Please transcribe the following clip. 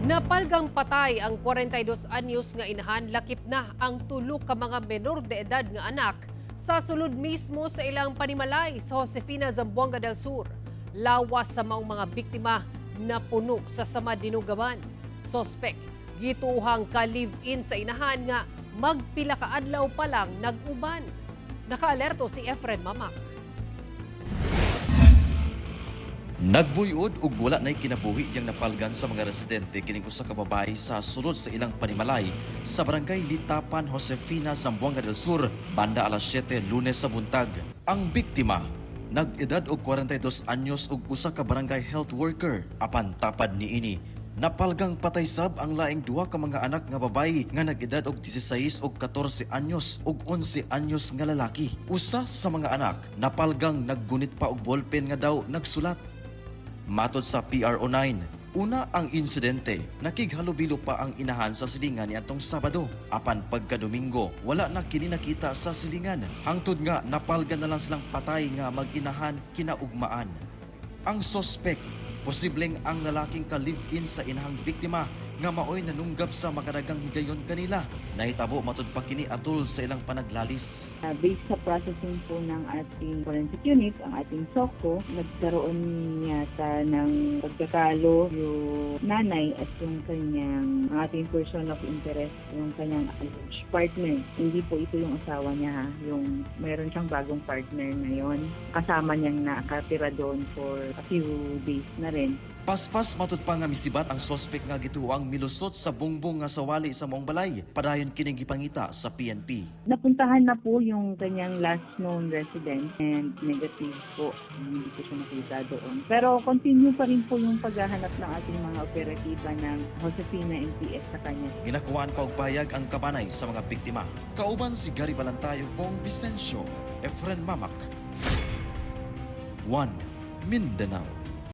Napalgang patay ang 42 anyos nga inahan, lakip na ang tulo ka mga menor de edad nga anak sa sulod mismo sa ilang panimalay sa Josefina, Zamboanga del Sur. Lawas sa maong mga biktima na puno sa sama dinugaban. Sospek, gituhang ka-live-in sa inahan nga magpila ka adlaw pa lang nag-uban. Nakaalerto si Efren Mamak. Nagbuyod ug wala na'y kinabuhi diyang napalgan sa mga residente kining usa ka babae sa sulod sa ilang panimalay sa barangay Litapan, Josefina, Zamboanga del Sur, banda alas 7 Lunes sa buntag. Ang biktima, nag-edad og 42 anyos ug usa ka barangay health worker. Apan tapad niini, napalgang patay sab ang laing duha ka mga anak nga babae nga nag-edad og 16 ug 14 anyos ug 11 anyos nga lalaki. Usa sa mga anak napalgang naggunit pa og ballpen nga daw nagsulat. Matod sa PRO9, una ang insidente, nakighalubilo pa ang inahan sa silingan niadtong Sabado. Apan pagka-Domingo, wala na kini nakita sa silingan. Hangtod nga napalgan na lang silang patay nga mag-inahan kinaugmaan. Ang sospek, posibleng ang lalaking ka-live-in sa inahang biktima nga maoy nanunggab sa makadagang higayon kanila. Nahitabo matud pa kini atol sa ilang panaglalis. Based sa processing po ng ating forensic unit, ang ating SOCO, nagkaroon yata ng pagkakalo yung nanay at yung kanyang, ang ating person of interest, yung kanyang alleged partner. Hindi po ito yung asawa niya, ha? Yung mayroon siyang bagong partner ngayon. Kasama niyang nakatira doon for a few days na rin. Paspas matud pa nga misibat ang sospek nga gituwang milusot sa bungbong nga sawali sa maong balay. Padayon kining gipangita sa PNP. Napuntahan na po yung kanyang last known resident and negative po. Hindi ko siya nakita doon. Pero continue pa rin po yung paghahanap ng ating mga operatiba ng Josefina MPS sa kanya. Ginakuhaan pa og payag ang kabanay sa mga biktima. Kauban si Gary Balantay ug Bong Vicencio, Efren Mamak. 1 Mindanao.